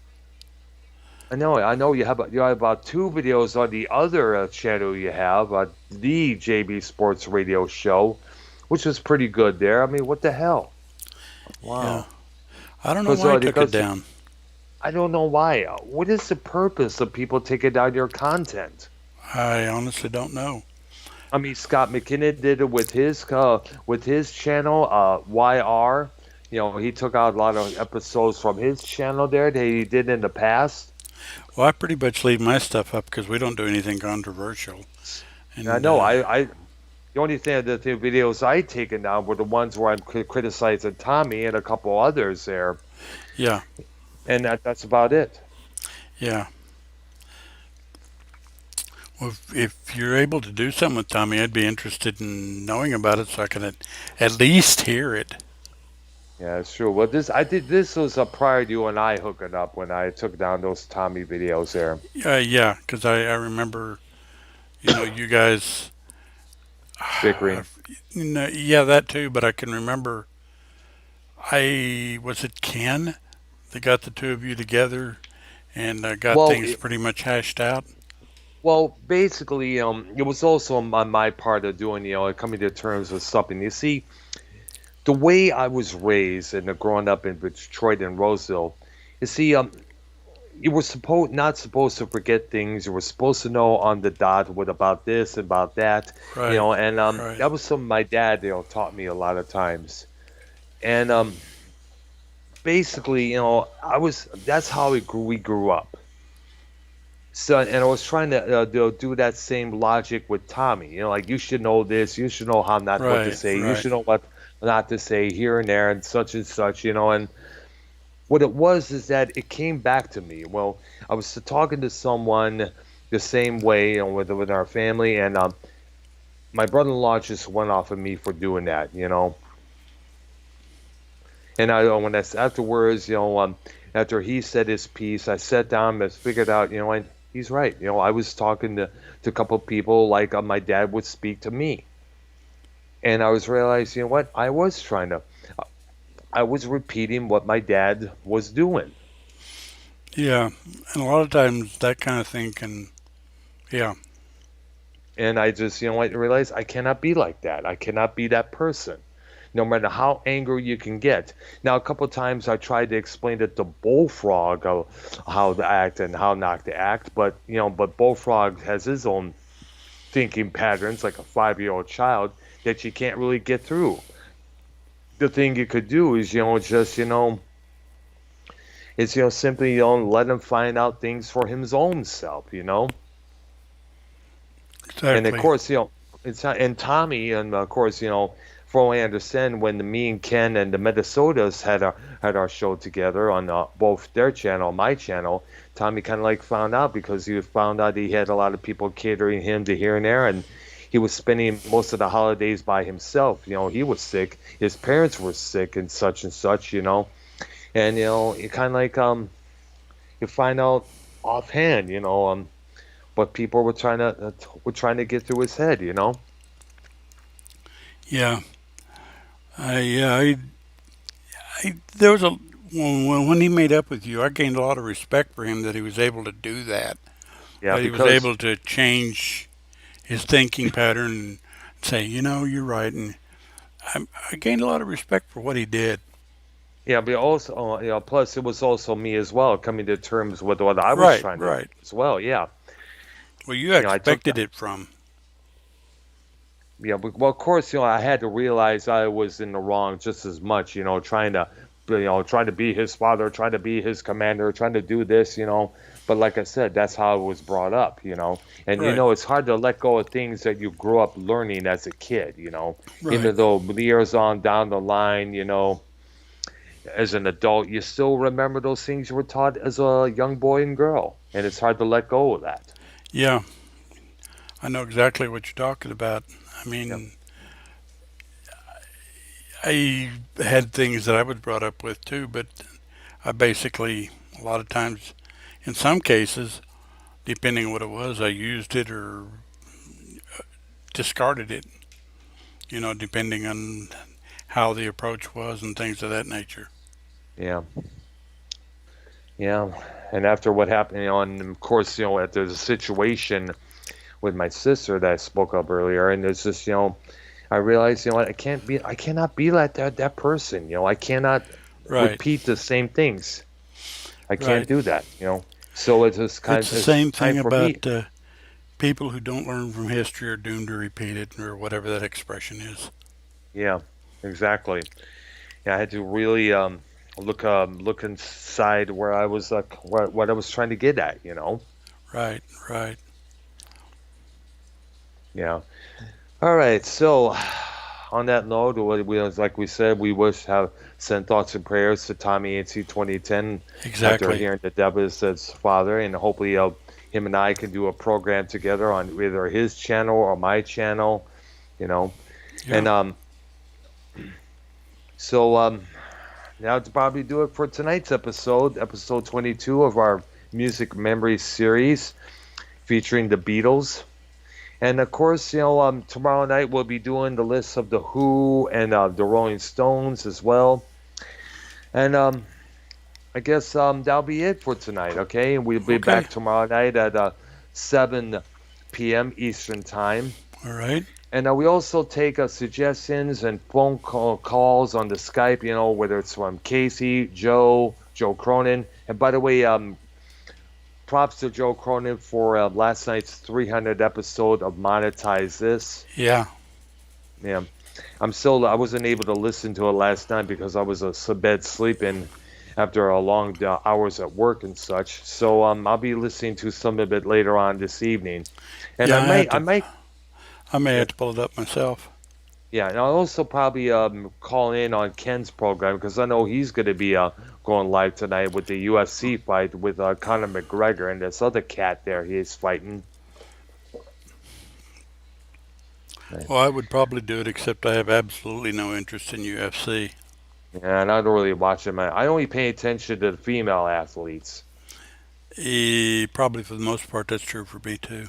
I know. You have about two videos on the other channel you have, the JB Sports Radio Show, which was pretty good there. I mean, what the hell? Yeah. Wow. I don't know Because why he took it because down. I don't know why. What is the purpose of people taking down your content? I honestly don't know. I mean, Scott McKinnon did it with his channel, YR. He took out a lot of episodes from his channel there that he did in the past. Well, I pretty much leave my stuff up because we don't do anything controversial. And I And know the only thing that the videos I taken down were the ones where I'm criticizing Tommy and a couple others there, yeah, and that's about it. yeah. Well, if you're able to do something with Tommy, I'd be interested in knowing about it so I can at least hear it. Yeah, it's true. Well, this was a prior to you and I hooking up when I took down those Tommy videos there. Yeah, because I remember, you guys, Bickering. yeah, that too, but I can remember, was it Ken that got the two of you together and got Well, things pretty much hashed out? basically, it was also on my part of doing, coming to terms with something. You see, the way I was raised and growing up in Detroit and Roseville, you see, you were not supposed to forget things. You were supposed to know on the dot what about this, about that, Right, and right, that was something my dad, taught me a lot of times. And basically, that's how we grew up. So, and I was trying to do that same logic with Tommy. Like you should know this, you should know how not what to right, say, you right. should know what not to say here and there, and such. And what it was is that it came back to me. Well, I was talking to someone the same way, with our family, and my brother-in-law just went off of me for doing that. And when that's afterwards, after he said his piece, I sat down and figured out, he's right. I was talking to a couple of people like my dad would speak to me, and I was realized, what I was repeating what my dad was doing. Yeah, and a lot of times that kind of thing can, yeah, And I just, I realized I cannot be like that. I cannot be that person, no matter how angry you can get. Now, a couple of times I tried to explain it to Bullfrog how to act and how not to act, but Bullfrog has his own thinking patterns, like a 5-year-old child, that you can't really get through. The thing you could do is, simply, let him find out things for his own self. And of exactly. course, it's not, and Tommy, and of course, from what I understand, when me and Ken and the Minnesotas had our show together on both their channel, my channel, Tommy kind of like found out because he found out he had a lot of people catering him to here and there, and he was spending most of the holidays by himself. He was sick, his parents were sick, and such. And you kind of like you find out offhand, what people were trying to get through his head. Yeah, yeah, There was a when he made up with you, I gained a lot of respect for him that he was able to do that. Yeah, That he was because able to change his thinking pattern and say, you're right. And I gained a lot of respect for what he did. yeah, but also, plus it was also me as well coming to terms with what I was Right, trying to do right. as well. Yeah, Well, you I took expected that. it from. Yeah, well, of course, I had to realize I was in the wrong just as much, trying to be his father, trying to be his commander, trying to do this. But like I said, that's how I was brought up. And Right, it's hard to let go of things that you grew up learning as a kid. right. Even though years on down the line, as an adult, you still remember those things you were taught as a young boy and girl, and it's hard to let go of that. Yeah, I know exactly what you're talking about. I Yeah, mean, I had things that I was brought up with too, but I basically, a lot of times, in some cases, depending on what it was, I used it or discarded it, depending on how the approach was and things of that nature. yeah, yeah. And after what happened, and of course, after the situation with my sister that I spoke of earlier, and it's just, I realized, what, I cannot be like that person. I cannot Right, repeat the same things. I can't right. do that. So It's the it's same time thing for me. about people who don't learn from history are doomed to repeat it, or whatever that expression is. Yeah, exactly. Yeah, I had to really look inside where I was what I was trying to get at. Right, right. Yeah. All right. So on that note, like we said, we wish to have send thoughts and prayers to Tommy AC 2010 after Exactly. hearing the Devis's father, and hopefully him and I can do a program together on either his channel or my channel. You know, Yeah. and so now to probably do it for tonight's episode 22 of our music memory series featuring the Beatles. And of course, tomorrow night we'll be doing the list of the Who and the Rolling Stones as well. And I guess that'll be it for tonight. Okay, and we'll be Okay. back tomorrow night at 7 p.m. Eastern time. All right. And we also take suggestions and phone calls on the Skype. Whether it's from Casey, Joe Cronin. And by the way, props to Joe Cronin for last night's 300 episode of Monetize This. Yeah. Yeah, I wasn't able to listen to it last night because I was a bed sleeping after a long hours at work and such. So I'll be listening to some of it later on this evening, and Yeah. I might, I may yeah, have to pull it up myself. yeah, and I'll also probably call in on Ken's program because I know he's going to be going live tonight with the UFC fight with Conor McGregor and this other cat there he's fighting. Right. Well, I would probably do it, except I have absolutely no interest in UFC. Yeah, and I don't really watch him. I only pay attention to the female athletes. Probably for the most part, that's true for me too.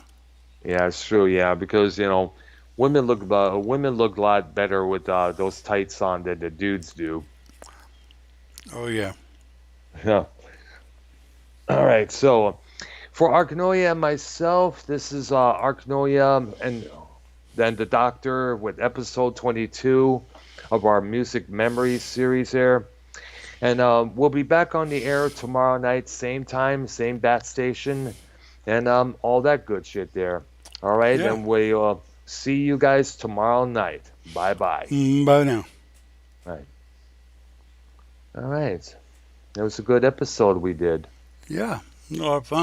Yeah, it's true. Yeah, because women look a lot better with those tights on than the dudes do. Oh yeah. Yeah. All right. So for Arknolia and myself, this is Arknolia and then the Doctor with episode 22 of our music memories series here. And we'll be back on the air tomorrow night, same time, same bat station, and all that good shit there. All right, Yeah. and we'll see you guys tomorrow night. Bye bye. Bye now. All right. All right. That was a good episode we did. Yeah. A lot of fun.